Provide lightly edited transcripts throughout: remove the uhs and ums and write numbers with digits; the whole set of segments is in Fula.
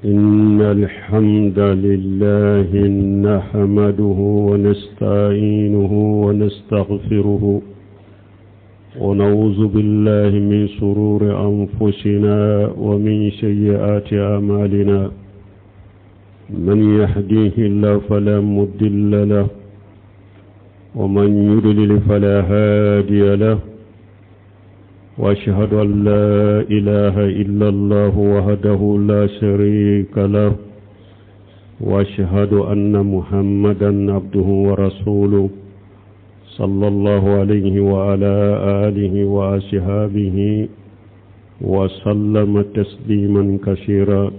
إن الحمد لله نحمده ونستعينه ونستغفره ونعوذ بالله من شرور أنفسنا ومن سيئات أعمالنا من يهديه الله فلا مضل له ومن يضلل فلا هادي له وأشهد أن لا إله إلا الله وحده لا شريك له وأشهد أن محمدا عبده ورسوله صلى الله عليه وعلى آله وأصحابه وسلم تسليما كثيرا.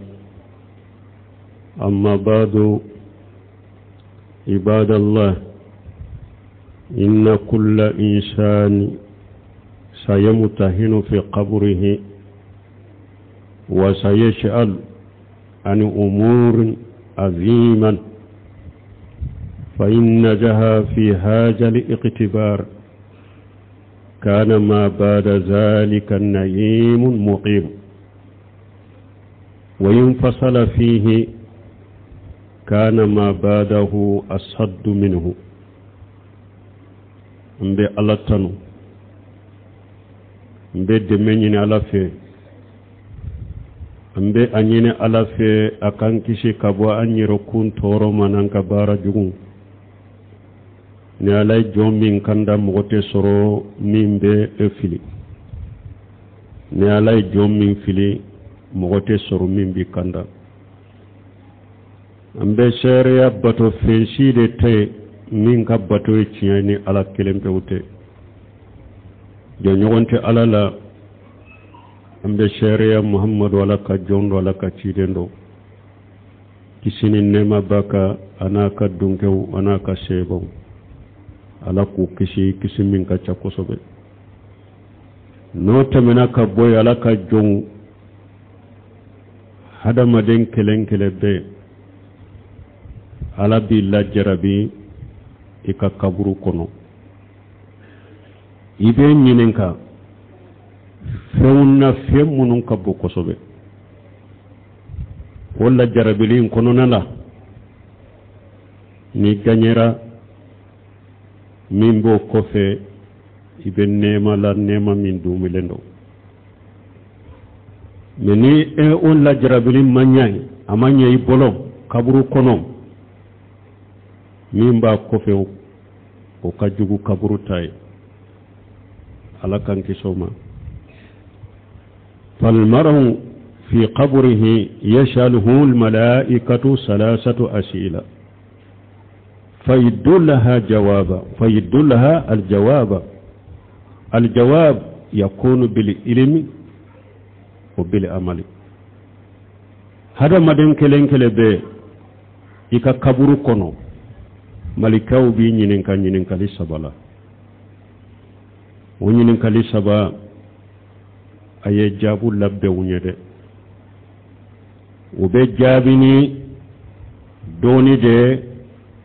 أما بعد، عباد الله، إن كل إنسان سيمتهن في قبره وسيسأل عن أمور عظيمة، فإن نجح في هذا الاختبار كان ما بعد ذلك النعيم مقيم، وإن فصل فيه كان ما بعده أصد منه. mbe Allah tanu mbe demenyini ala fe mbe anyine ala fe akan kishi kabo anyiro kun toro mananka bara jugun ne alay jommin kanda mogote soro mimbe fili ne alay jommin fili mogote soro mimbi kanda mbe sharia bato fenshi de te min ka bato e tiani ala kelempe ute jo nyogonte ala la ambe sharia muhammad wala ka jondo wala ka chidendo kisini nema baka anaka dunkew anaka shebo ala ku kisi min ka chakosobe no tamena ka boy ala ka jong hada maden kelenkele be ala bi la jarabi ika kaburu kono ibe nyinenka feunna femunun kabbu kosobe wala jarabilin kono nala ni ganyera mimbo kofe ibe nema la nema min dumilendo meni on la jarabilin manyai amanya ibolo kaburu kono mimba kofe o kajugu kaburu tay ala kan kisoma فالمرء في قبره يشاله الملائكة ثلاثة أسئلة فيدلها الجواب يكون بالعلم وبالعمل. هذا مدن كلين كلبه إكا كبرو كنو ملكاو بي نينكا لسبالا ونينكا لسبا aye jabu labbe wunyede ube jabini doni de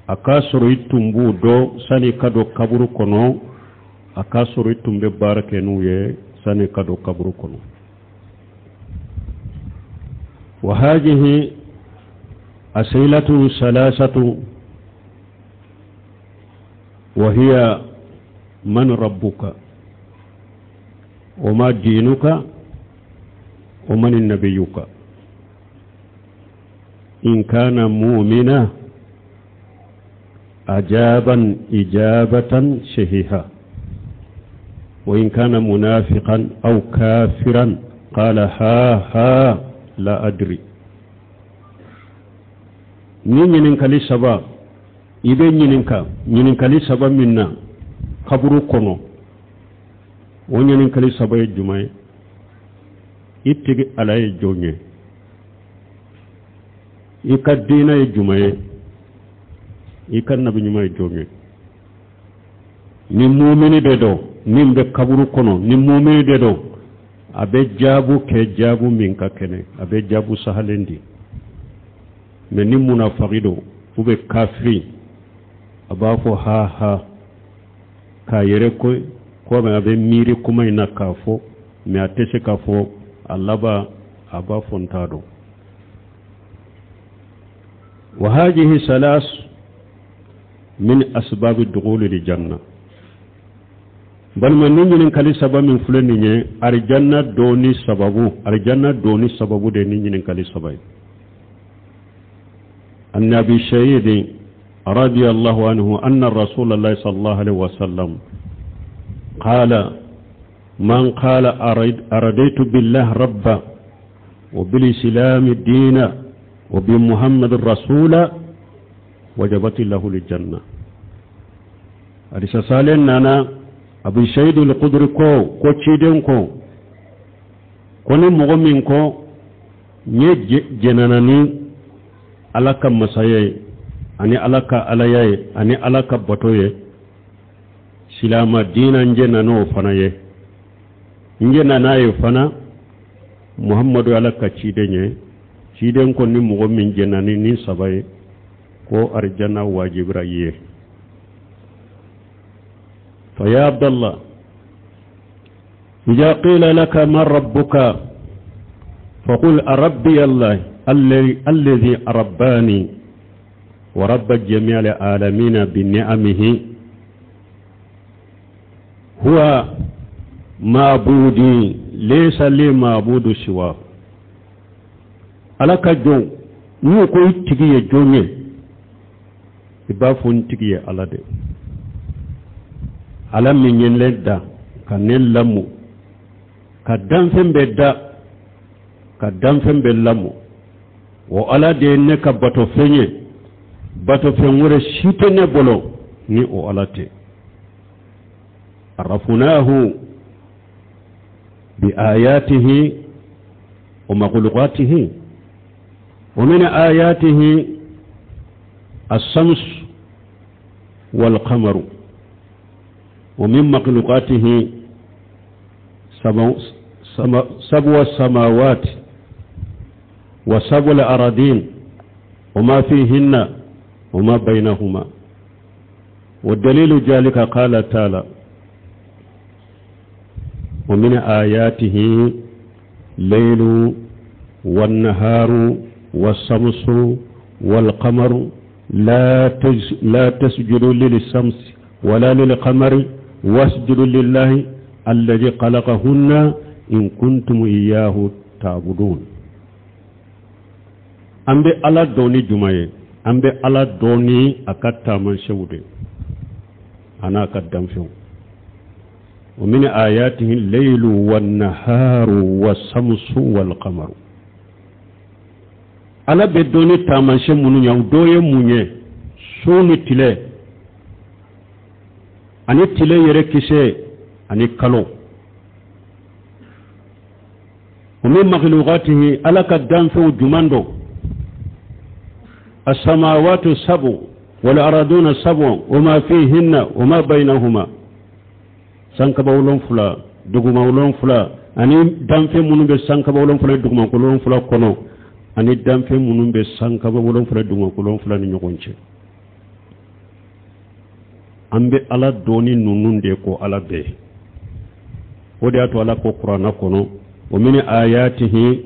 akasoro itumbu do sani kado kaburu kono akasoro itumbe barake nuye sani kado kaburu kono. wa hadhihi asilatu salasatu wa hiya man rabbuka وما دينك ومن نبيك. إن كان مؤمنا أجابا إجابة شهيها، وإن كان منافقا أو كافرا قال ها لا أدري. نينك لسبا إذا نينك لسبا منا خبرو كنو wonyanin kali sabay jumay ittigi alay jonye ikadina e jumay ikan nabi nyumay jonye ni mu'mini de do nimbe kaburu kono ni mu'mini de do abe jabu ke jabu min ka kene abe jabu sahalendi me ni munafiqido ube kafiri abafo ha ka yere ko me abe miri kuma ina kafo me atese kafo alaba aba fontado وهذه ثلاث من أسباب الدخول للجنة بل من نين كالي سبب من فلان الجنة دوني سببو دي نين كالي سبب النبي شهيد رضي الله عنه أن الرسول الله صلى الله عليه وسلم قال من قال أرديت بالله ربا وبالإسلام دينا وبمحمد الرسول وجبت له للجنة أليس سالين أنا أبي شهيد القدر كو تشيدن كو كوني مغمين كو جناناني ألاك مسايا أني ألاك ألايا أني ألاك بطوية سلام دينا جنانو فنايا njenanaye fana muhammadu alaka ciden ko ni mogo min jenani ni sabaye ko arjana wajibra ye fa ya abdallah idha qila laka man rabbuka faqul rabbi allah alladhi rabbani wa rabba jami'al alamin bi ni'amihi huwa معبودي ليس لي معبود سواه alaka jon ni ko tigiye jonye ibafun tigiye alade alam min ledda kanel lamu kadam fembe lamu wo alade ne ka bato fen wore shitene bolo ni o alate arafunahu بآياته ومخلوقاته ومن آياته الشمس والقمر ومن مخلوقاته سبع السماوات وسبع الأراضين وما فيهن وما بينهما والدليل ذلك قال تعالى ومن آياته الليل والنهار والشمس والقمر لا تسجدوا للشمس ولا للقمر واسجدوا لله الذي خلقهن إن كنتم إياه تعبدون أمبي على دوني جمعي أمبي على دوني أكتا من شودي أنا أكدام شو ومن آياته الليل والنهار والشمس والقمر ala be doni tamanse munu yaw doye munye suni tile ani tile yere kise ani kalo ومن مخلوقاته ala ka danfo jumando السماوات السبع والأرضون السبع وما فيهن وما بينهما sankabawlon fula dugumawlon fula ani danfe munu be sankabawlon fula dugumawlon fula kono ani danfe munu be sankabawlon fula dugumawlon fula ni nyogonche ambe ala doni nununde ko ala be wodi ato ala ko qur'ana kono wa min ayatihi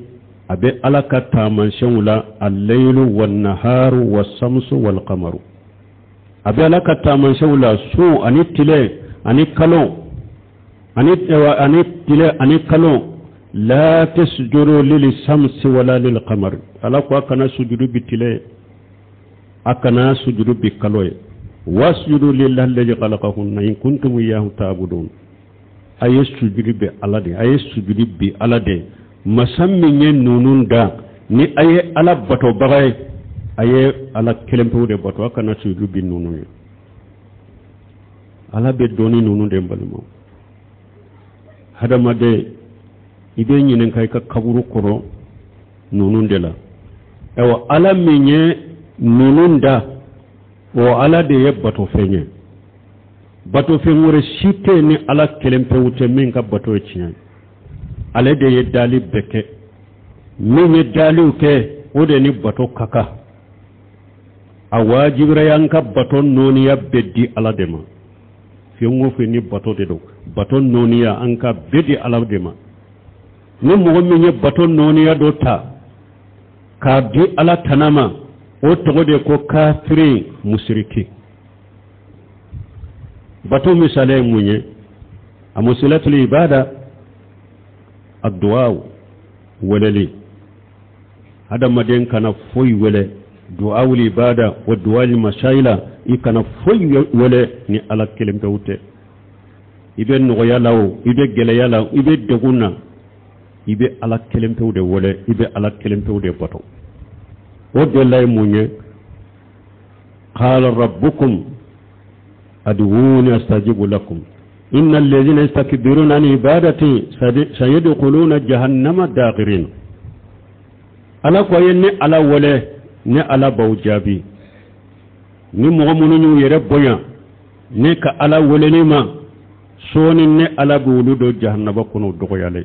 abe ala kataman shawla al-laylu wan-naharu was-samsu wal-qamaru abe ala kataman shawla su ani tile ani kalo ani tile ani kalo la tasjudu lil-shamsi wala lil-qamari ala ko akana sujudu bitile akana sujudu bi kalo wasjudu lillahi alladhi khalaqahunna in kuntum iyyahu ta'budun aye sujudu bi alade aye sujudu bi alade masammin nunun da ni aye ala bato bagay aye ala kelempo de bato akana sujudu bi nunun ala be doni nunun de balmo hadama de ibe nyinen kay ka kaburu koro nunun de la ewa ala minye nunun da o ala de ye bato fenye bato fenwore shite ni ala kelempe wute min ka bato chiyan ale de ye dali beke min ye dali uke o de ni bato kaka a wajibra yanka bato noniya beddi ala dema fenwo fe ni bato de do bato noniya anka beddi ala dema ni mo min ye bato noniya do ta ka di ala tanama o togode ko kafiri mushriki bato misale munye amusilatul ibada addu'a walali hada maden kana foy wele du'a wal ibada wa du'a al mashaila ikana foy wele ni ala kelim tawte ibe no yalaw ibe gele yalaw ibe deguna ibe ala kelim tawde wele ibe ala kelim tawde bato o de lay munye qala rabbukum ad'uuni astajibu lakum innal ladhina yastakbiruna an ibadati sayadkhuluna jahannama dakhirin ala ko yenne ala wole ne ala bawjabi ni mo munu yere boya ne ka ala wole ni ma soni ne ala bulu do jahannaba kono dogo yale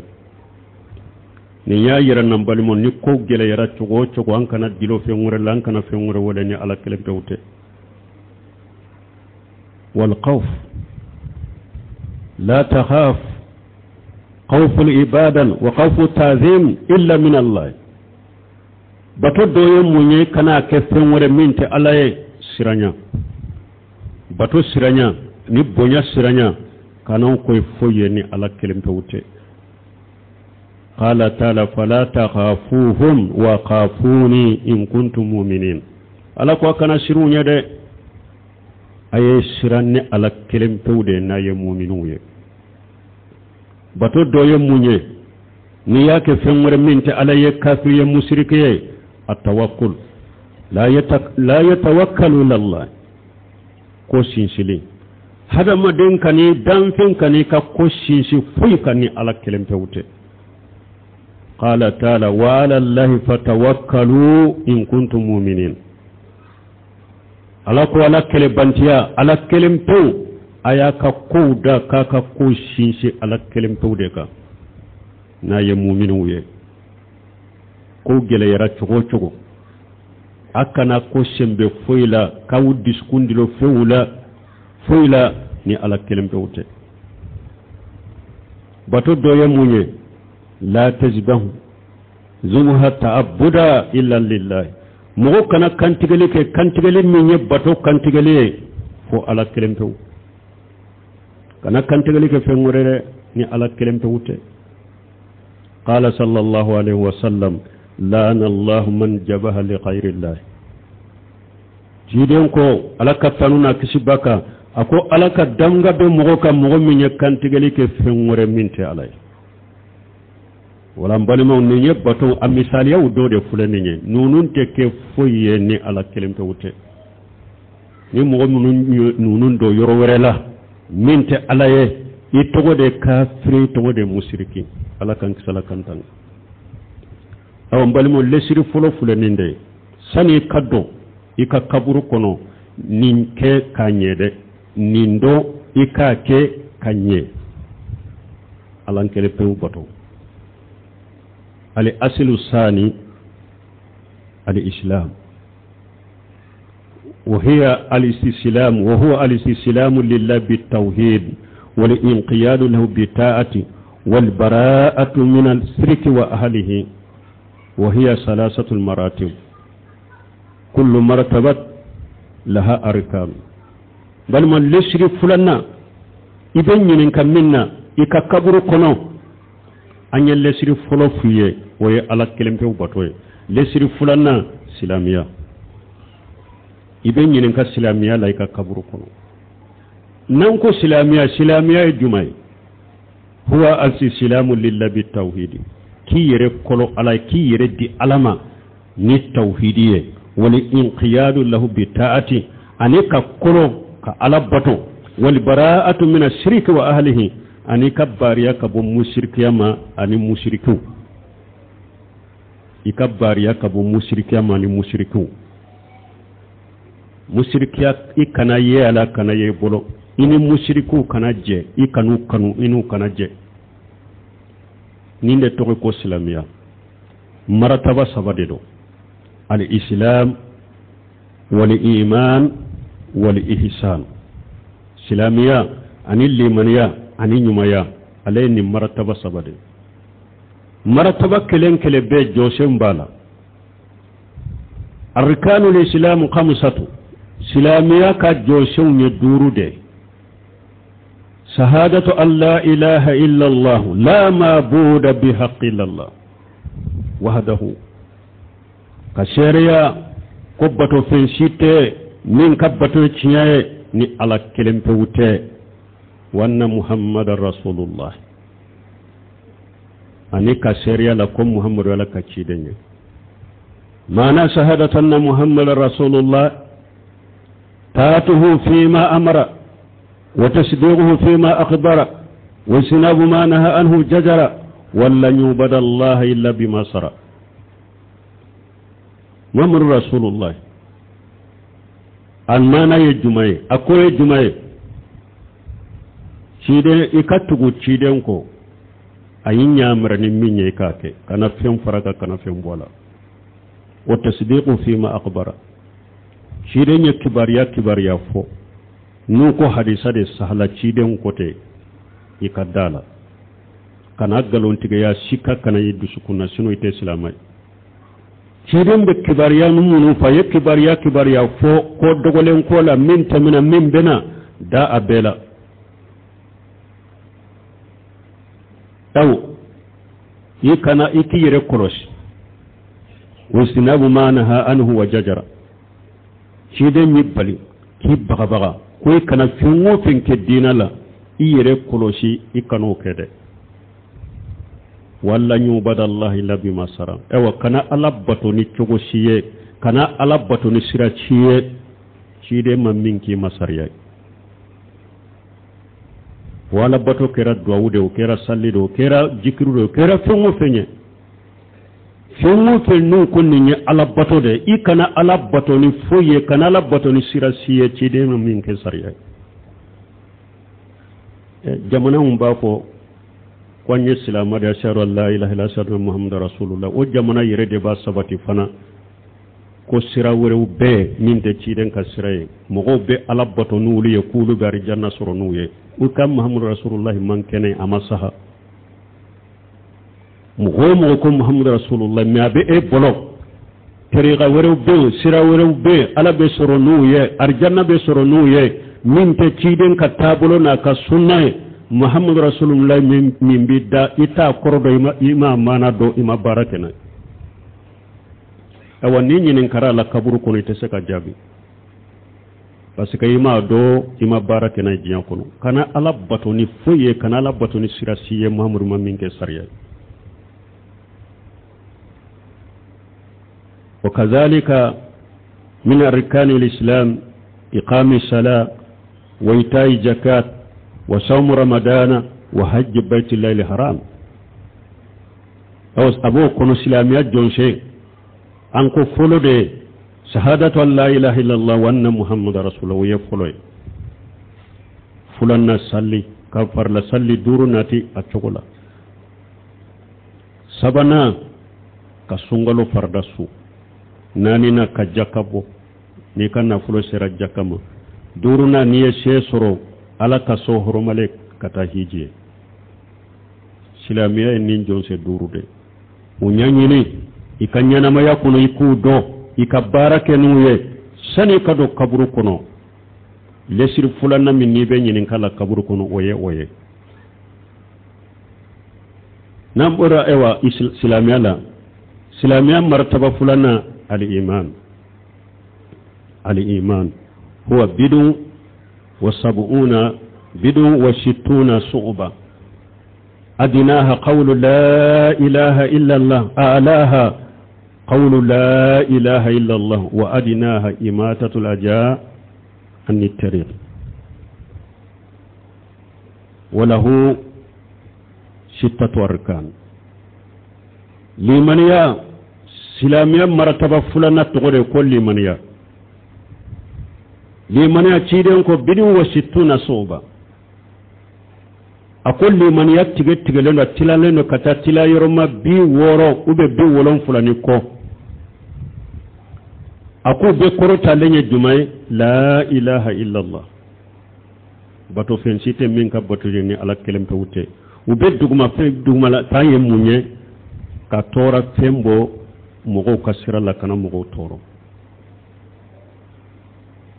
ni ya yira nambal mon ni ko gele yara cogo cogo an kana dilo fe ngure lan kana fe ngure wole ni ala kele tawte wal khawf la takhaf khawf al ibada wa khawf ta'zim illa min Allah bato doye munye kana ke fenwore minte alaye siranya bato siranya ni bonya siranya kana ko foye ni ala kelim tawte qala ta'ala fala takhafuhum wa khafuni in kuntum mu'minin ala ko kana sirunya de aye siranne ala kelim tawde na ye mu'minu ye bato doye munye ni yake fenwore minte alaye kafir ye mushrike ye التوكل لا يتوكل إلى الله كوشين شلي هذا ما دين كني دانفين كني كوشين شي فوي كني على كلمة توته قال تعالى وعلى الله فتوكلوا إن كنتم مؤمنين على كوالا كلمة على كلمة تو أيا كودا كوشين شي على كلمة توده na ye mu'minu ye ko gele yara cogo akana ko sembe foila kaw diskundilo foila ni ala kelem bewte bato doye munye la tajbahu zumha ta'abbuda illa lillah mo kana kantigale minye bato kantigale fo ala kelem bew kana kantigale ke fengurere ni ala kelem bewte qala sallallahu alaihi wasallam لأن الله من جبه لغير الله جيدون كو ألاك تنونا كسبك أكو ألاك دمغا بمغوكا مغمين يكانتغلي كفنور منتي علي ولم بالما نيني بطن أمثاليا ودود فلانيني نونون تكي فويني على كلمة وتي ni مغمين نونون دو يروورلا منتي علي يتوغو دي كافري توغو دي مسركي ألاك انكسالا كانتان awon balmo lesiri fulo ninde sani kaddo ika kaburu kono ninke kanyede nindo ika ke kanye alankele pew bato ali asilu sani ali islam وهي الاستسلام وهو الاستسلام لله بالتوحيد والانقياد له بالطاعه والبراءه من الشرك واهله وهي ثلاثة المراتب كل مرتبة لها أركان بل من لسري فلنا إذن ينكم منا يككبر كنو أن يلسري فلو فيه وهي على كلمة وبطوه لسري فلنا سلامية إذن ينكم سلامية لا يككبر كنو ننكو سلامية جمعي هو السلام لله بالتوحيد ki yere kolo ala ki yere di alama ni tauhidiye wal inqiyadu lahu bi ta'ati anika kolo ka ala bato wal bara'atu min ash-shirki wa ahlihi anika bariya ka bu mushrikiyama ani mushriku ikabariya ka bu mushrikiyama ani mushriku mushrikiya ikana ye ala kana ye bolo ini mushriku kana je ikanu inu kana je ninde togo ko islamiya marataba sabade do al islam wal iman wal ihsan islamiya ani limaniya ani nyumaya alayni marataba sabade marataba kelen be josem bala arkanul islam khamsatu silamiya ka joshu yaduru de shahadatu an la ilaha illa allah la ma'budu bihaqqi illa allah wahdahu ka sharia kubbato fensite min kabbato ciyaye ni ala kelempe wute wanna muhammadar rasulullah ani ka sharia la ko muhammadu wala ka cidenye mana shahadatu anna muhammadar rasulullah tatuhu fima amara wa tasdiquhu fima akhbara wa sinabu ma naha anhu jajara walla yubada allah illa bima sara muhammadur rasulullah almana ye jumaye akoye jumaye cide ikatugu ciden ko ayin yamra ni minye kake kana fen faraka kana fen bola wa tasdiqu fima akhbara ciden ye kibariya fo nu ko hadisa de sahla ciden kote ikadala kana galon tiga ya shika kana yiddu sukuna sino ite islamai ciden be kibariya numunu fa ye kibariya fo ko dogolen ko la min tamina min bena da abela taw yikana ikiyere kolosi wasinabu manaha anhu wa jajara ciden yibali ki baga ko kana finwo finke dinala iyere kolosi ikano kede walla nyubadallahi labi masara ewa kana alabbato ni cogo siye kana alabbato ni sira ciye cide maminki masariya wala bato kera duawude o kera sallido o kera jikirude o kera fengo fenye nu kunni nye alabbato de i kana alabbato ni foye kana alabbato ni sira siye cide maminki sariya jamana umba ko kwanye silama da sharu Allah ilaha illa sallallahu muhammadur rasulullah o jamana yere de ba sabati fana ko sira wore be min de ci den ka siraye mo go be alabbato nuuli ye kulu gari janna soro nuye o kam muhammadur rasulullah man kene amasaha mo ko muhammadur rasulullah mi abe e bolo tariqa wore be sira wore be ala be soro nuye arjanna be soro nuye min te ci den ka tabulo na ka sunnaye muhammadu rasulullah min bidda ita kordo ima mana do ima barakena awani nyinin kara la kaburu kono ite seka jabi parce que ima do ima barakena jiyan kono kana ala batoni foye kana ala batoni sirasiye muhammadu maminke sariya وكذلك من أركان الإسلام إقام الصلاة وإيتاء الزكاة وصوم رمضان وحج بيت الله الحرام أو أبو كون إسلاميات جونشي أنكو فولو دي شهادة أن لا إله إلا الله وأن محمد رسول الله ويفولو فلان صلي كفر لصلي دور ناتي أتشغلا سبنا كسونغلو فردسو نانينا كجاكبو نيكنا فلو سيرا جاكما دورنا نيه سيسرو ala ka so horomale kata hije silamiya nin jonse durude unyanyini ikanyana maya kuno ikudo ikabarake nuye sani kado kaburu kono lesir fulana min nibe nyinin kala kaburu kono oye nambora ewa silamiya martaba fulana al-iman huwa bidu وسبعون بدو وستون صعبة أدناها قول لا إله إلا الله أعلاها قول لا إله إلا الله وأدناها إماتة الأجاء عن الطريق وله 6 أركان لمن يا سلاميا مرتبة فلانة تقول كل من يا liman ya ciden ko bidin wa 60 soba akol liman ya tige leno tilaleno kata tilayoro bi woro ube bi wolon fulani ko ako be korota lenye jumay la ilaha illa allah bato fen site min ka bato ni ala kelem to wute ube duguma la taye munye ka tora tembo mogo kasira la kana mogo toro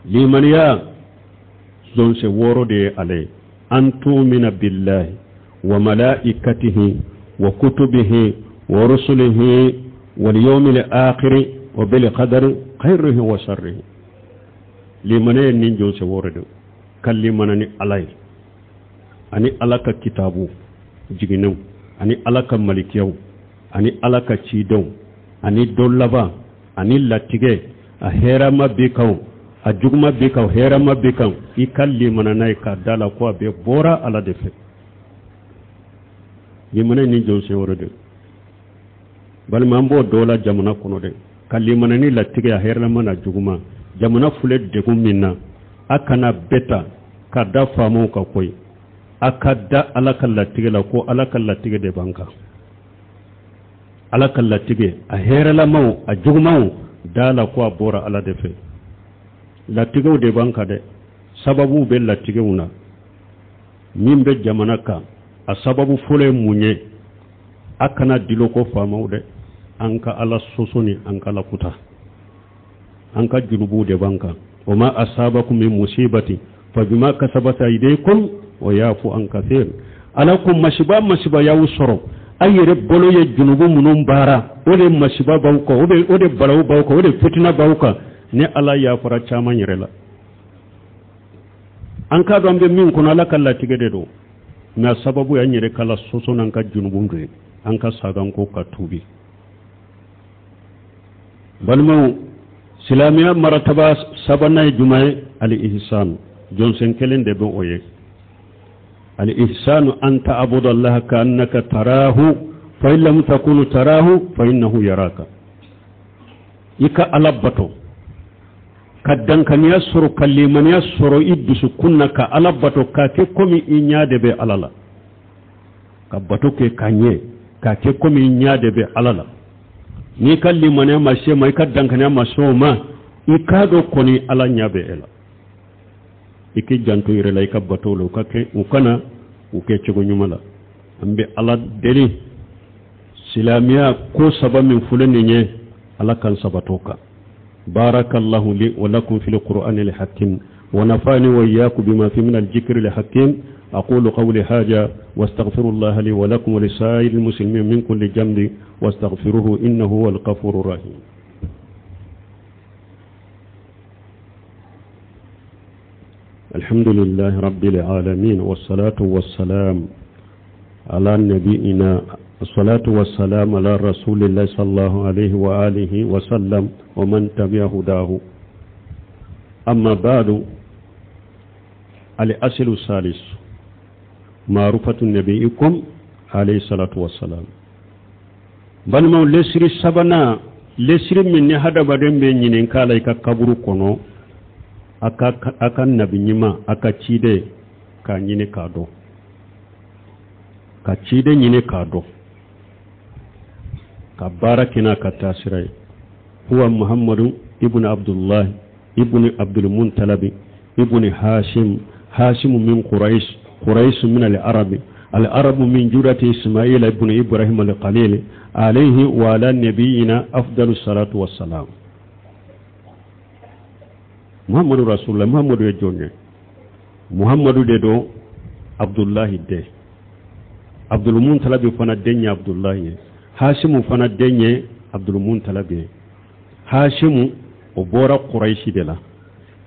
limaniya zon se woro de ale an tu'mina billahi wa malaikatihi wa kutubihi wa rusulihi wal yawmil akhir wa bil qadari khayrihi wa sharrihi limaniya nin jon se woro de kallimanani alay ani alaka kitabu jiginu ani alaka malikiyaw ani alaka ciidaw ani dollaba ani latige a herama bikaw a jugma bikaw herama bikaw i kalli mananay ka dala ko be bora ala defe yimana ni jonse worode bal mambo dola jamana kono de kalli manani latige a herama na jugma jamana fule de gumminna akana beta kada famu ka koy akadda alaka latige la ko alaka latige de banka alaka latige a herala maw a jugmaw dala ko bora ala defe latigew de banka de sababu be latigewna min be jamana ka a sababu fole munye akana dilo ko famaw de anka ala sosoni anka la kuta anka junubu de banka wama asabakum min musibati fabima kasabat aydikum wa yafu an kathir alakum mashiba yawu soro ayere bolo ye junubu munum bara ode mashiba bawko ode balaw bawko ode fitina bawka ne ala ya fara chama nyirela an ka do ambe min kono ala kala tigede do na sababu ya nyire kala soso nan ka junubu ndre an ka sagan ko ka tubi balma silamiya marataba sabana jumae al ihsan jonsen kelen de bon oye al ihsanu an ta'budu allaha ka'annaka tarahu fa in lam takunu tarahu fa innahu yaraka ika alabato kaddan kan yasuru kalliman yasuru iddusu kunnaka alabato ka ke komi inyade be alala kabato ke kanye ka ke komi inyade be alala ni kalliman ya mashe mai kaddan kan ya maso ma ikado koni ala nyabe ela iki janto irela ikabato lo kake ukana uke chego nyumala ambe ala deli silamiya ko saba min fulani nye ala kan sabatoka barakallahu li wa lakum fil qur'ani al hakim wa nafani wa iyyakum bima fi min al dhikri al hakim aqulu qawli hadha wastaghfirullaha li wa lakum wa lisa'iril muslimin min kulli dhanbi wastaghfiruhu innahu huwal ghafurur rahim. الحمد لله رب العالمين والصلاة والسلام على نبينا الصلاة والسلام على رسول الله صلى الله عليه وآله وسلم ومن تبع هداه أما بعد الأصل الثالث معرفة نبيكم عليه الصلاة والسلام بل ما لسر سبنا لسر من هذا بدن بين كاليك كبر كنو aka nabi nyima aka chide ka nyine kado ka chide nyine kado ka barakina ka tasirai huwa muhammadu ibn abdullah ibn abdul muntalab ibn hashim min quraish min al-arab min jurati ismail ibn ibrahim al-qalil alayhi wa ala nabiyina afdalus salatu wassalam. Muhammadu Rasulullah Muhammadu ya jonne Muhammadu de do Abdullahi de Abdul Muntalab fana denye Abdullahi Hashimu fana denye Abdul Muntalab Hashimu obora Quraishi de la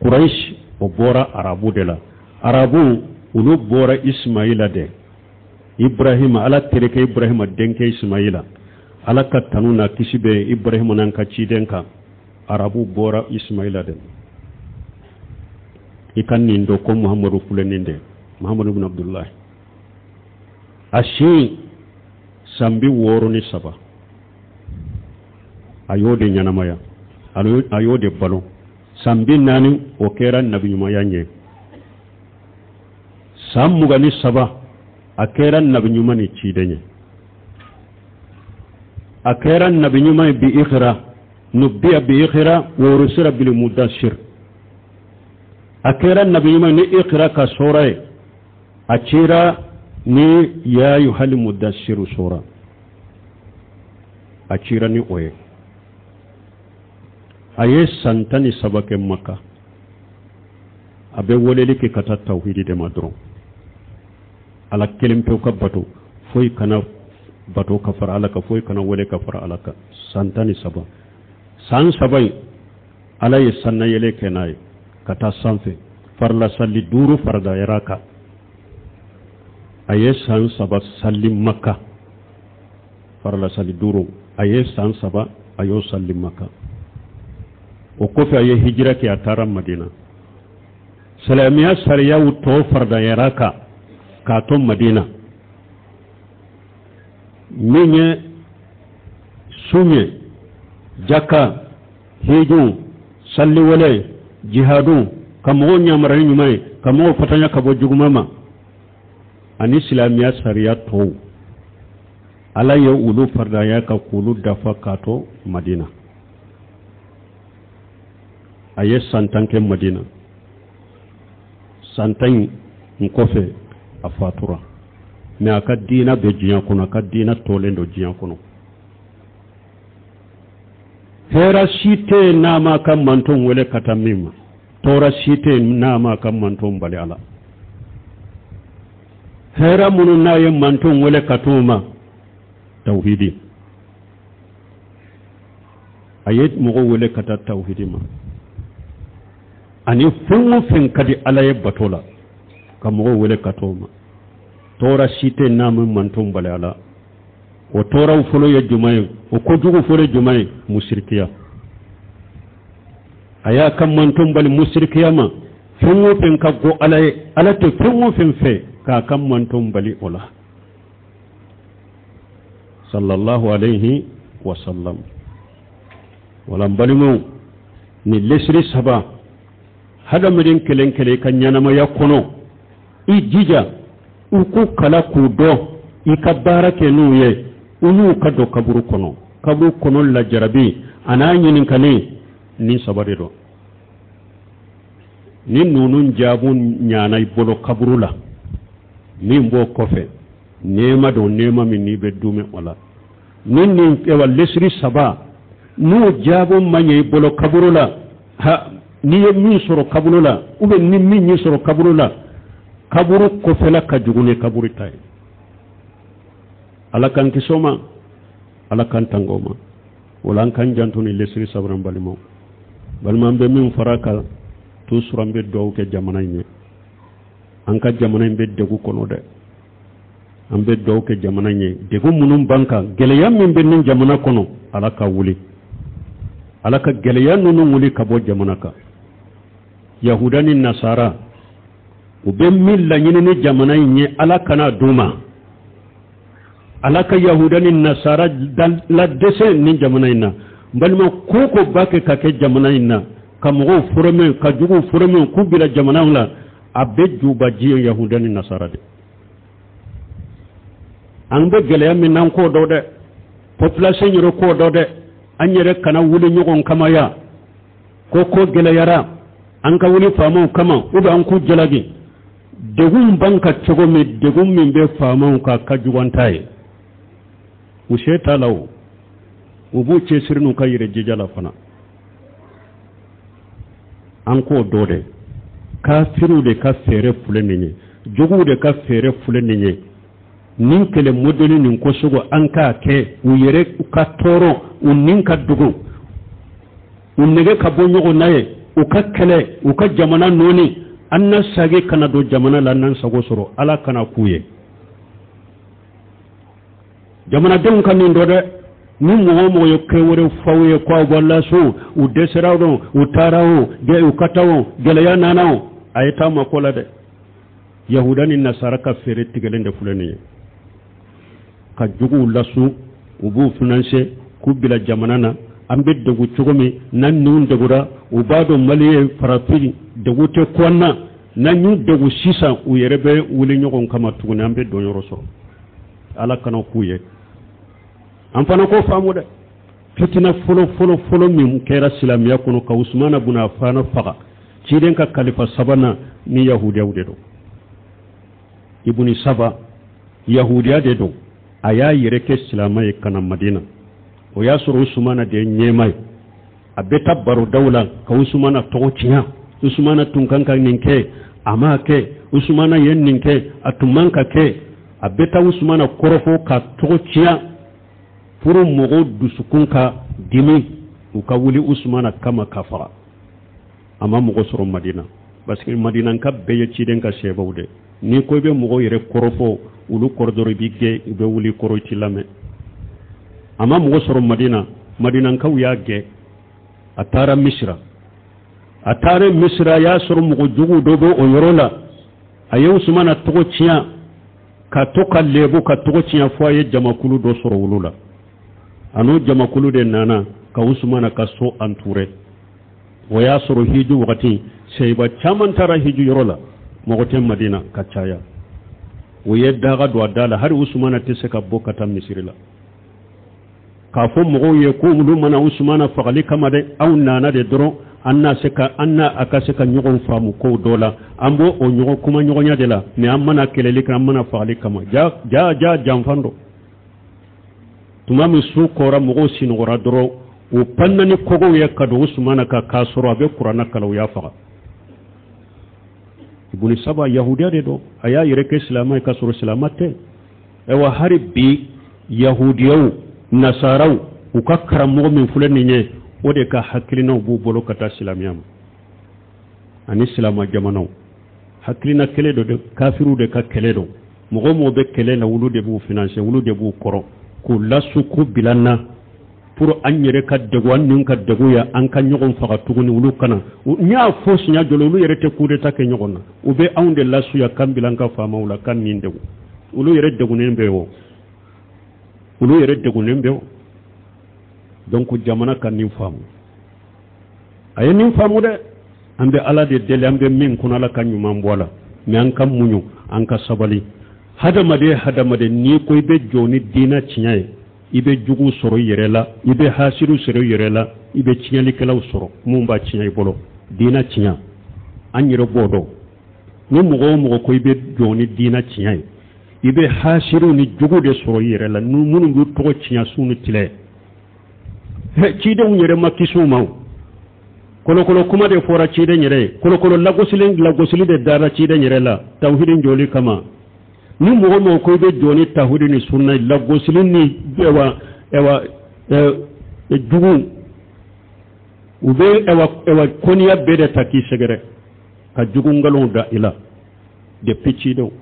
Quraish obora Arabu de la Arabu ulu bora Ismaila de Ibrahim ala tereke Ibrahim denke Ismaila ala katanuna kisibe Ibrahim nan kacidenka Arabu bora Ismaila de ikan nindo ko Muhammadu fuleninde Muhammadu ibn Abdullah ashi sambi woro ni saba ayode nyanamaya ayode balo sambi nani o kera nabi nyuma nye sammuga ni saba akera nabi nyuma ni cidenye akera nabi nyuma bi ikhra nubbiya bi ikhra wa rusira bil mudassir akera nabi nyuma ni ikhra ka sura achira ni ya yuhal mudassiru sura achira ni oye aye santani sabake maka abe woleli ke kata tawhidi de madron ala kelim pe ka bato foy kana bato ka fara ala ka foy kana wole ka fara ala ka santani saba san sabai ala ye sanna yele kenay kata sanfe farla salli duru farda yaraka aye san saba salli makka farla salli duru aye san saba ayo salli makka o kofi aye hijra ke atara madina salamiya sariya wuto farda yaraka ka to madina minye sunye jaka hiju salli wale jihadu kamo nyamara nyumai kamo fatanya kabo jugumama ani islamiyya sariya to ala ya ulu farda ya ka kulu dafa kato madina aye santanke madina santan nkofe afatura me aka dina be jiya kono aka dina tolendo jiya kono hera shite nama kan manton wele katamima tora shite nama kan manton bali ala hera munun naye manton wele katuma tauhidi ayet mugo wele kata tauhidi ma ani fungu fin kadi ala ye batola kamugo wele katoma tora shite nama manton bali ala o tora folo ye jumay o ko jugu folo jumay mushrikiya aya kam manton bali mushrikiya ma fungu fin ka go ala te fungu fin fe ka kam manton bali ola sallallahu alayhi wa sallam wala balimu ni lesri saba hada medin kelen kele kanyana ma yakono ijija uku kala kudo ikabara kenuye unu kado kaburu kono la jarabi ananyi ninkani ni sabarido ni nunun jabun nyana ibolo kaburula ni mbo kofe nema do nema min ni beddume wala nin ewa lesri saba nu jabun manye ibolo kaburula ha ni min soro kaburula ube ni min soro kaburula kaburu kofela kajugune kaburi tay ala kan kisoma ala kan tangoma wala kan jantuni lesri sabran balimo balmambe min faraka to surambe do ke jamana ni anka jamana be degu kono de ambe do ke jamana ni degu munum banka geleyam min be nin jamana kono ala ka wuli ala ka geleyan nunu wuli ka bo jamana ka yahudani nasara ube milla nyini jamana ni ala kana duma alaka yahudani nasara la dese ni jamana ina balma koko bake kake jamana ina kamugo fureme kajugo fureme kubila jamana la abeju baji yahudani nasara de anbe geleya min nan ko do de population yoro ko do de anyere kana wuli nyugon kama ya ko geleyara an ka wuli famu kama uba an ku jalagi degum banka chogo me degum min be famu ka kajuwantaye ushe talaw ubu ce sirnu kayire jijala fana anko dode kafiru de ka fere fule ninye jogu de ka fere fule ninye nin kele modoni nin ko sugo anka ke uyere ka toro unin ka dugu unnege ka bonyogo naye uka kele uka jamana noni anna sage kana do jamana lannan sago soro ala kana kuye jamana den kan ndo de ni mo yo kewore fawye ko golla so u deserawo u tarawo de u katawo gele ya nanawo ayta makola de yahudani nasara ka fere tigelende fulani ka jugu lasu ubu finance kubila jamana na ambe dogu chogomi nan nun dogura ubado maliye farafiri dogu te konna nan ñu dogu sisa u yerebe wuli ñogon kama tugune ambe do yoro so ala kana kuye am fana ko famu de fitina folo min kera silamiya kono ka usmana ibn affan faqa ci den ka khalifa sabana ni yahudiya de do ibn saba yahudiya de do aya yire ke silamai kana madina o ya suru usmana de nyemai abe tabbaru dawla ka usmana to ciya usmana tunkanka ninke amake usmana yen ninke atumanka ke abeta usmana korofo ka tochiya puru mogo dusukunka dimi ukawuli usmana kama kafara ama mogo soro madina parce que madina ka beye ciden ka sebawde ni ko be mogo yere korofo ulu kordoro bigge be wuli koroti lame ama mogo soro madina ka uyage atara misra ya soro mogo jugu dogo o yorola ayo usmana tochiya ka toka lebu ka tochiya foye jamakulu do soro wulula ano jamakulu de nana ka usmana ka so anture waya soro hiju wakati seyba chaman tara hiju yorola mogoten madina ka caya waye daga do adala har usmana tese ka bokata misirila ka fo mogo ye ko mulu mana usmana fagali kama de aw nana de doro anna akase ka nyogon famu ko dola ambo o nyogo kuma nyogonya de la ne amana keleli kan amana fagali kama ja jamfando tumami su kora mogo sinogora doro o pannani kogo ya kado usmana ka kasoro abe qur'ana kala ya faga ibuni saba yahudiya de do aya yireke islamai kasoro islamate ewa haribi yahudiyaw nasaraw ukakara mogo min fulani nye ode ka hakilina bu bolo kata islamiyam ani islama jamanaw hakilina kele do de kafiru de ka kele do mogo mo be kele na wulu de bu financer wulu de bu koro ko lasuku bilanna pour anyere ka dego annin ka dego ya an kan nyogon faga tuguni wulu kana nya fos nya jolo lu yere te kude ta ke nyogonna ube aunde lasu ya kan bilanka fama wala kan nin dego wulu yere dego nen bewo donc jamana kan nin famu ay nin famu de ambe ala de dele ambe min kuna la kan nyuma mbola mi an kan munyu an ka sabali hadamade ni ko ibe joni dina cinyaye ibe jugu soro yerela ibe hasiru soro yerela ibe cinyali kala soro mumba cinyay bolo dina cinya anyiro bodo ni mogo ko ibe joni dina cinyaye ibe hasiru ni jugu de soro yerela nu munu ndu to cinya sunu tile ci de nyere makisu maw kolo kuma de fora ci de nyere kolo lagosili de dara ci de nyere la tawhidin joli kama ni mo ko be joni tawhid ni sunna la gosilin ni ewa jugu ube ewa koniya bede taki segere ka jugu ngalon da ila de pichi do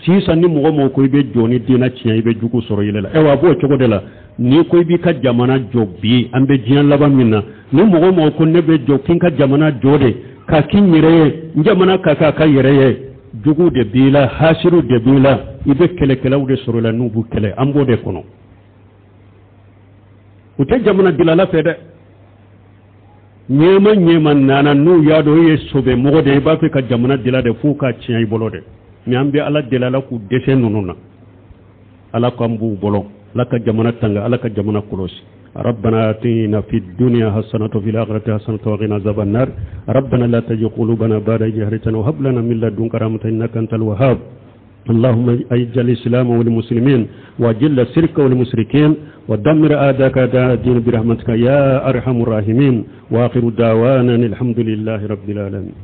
sisa ni mo ko be joni dina ciya ibe jugu soro yela ewa bo chogo de la ni ko bi ka jamana jobbi ambe jian laban minna ni mo ko ne be jokin ka jamana jode ka kinyire jamana ka yere jugu de bila hasiru de bila ibe kele de soro la nubu kele ambo de kono ute jamana dilala fede nyema nana nu yado ye sobe mogo de ba fe ka jamana dilade fu ka ciay bolode mi ambe ala dilala ku dese nonona ala ko ambu bolo la ka jamana tanga ala ka jamana kolosi ربنا آتنا في الدنيا حسنة وفي الآخرة حسنة وقنا عذاب النار ربنا لا تزغ قلوبنا بعد إذ هديتنا وهب لنا من لدنك رحمة إنك أنت الوهاب اللهم أعز الإسلام والمسلمين وأذل الشرك والمشركين ودمر أعداءك أعداء الدين برحمتك يا أرحم الراحمين وآخر دعوانا الحمد لله رب العالمين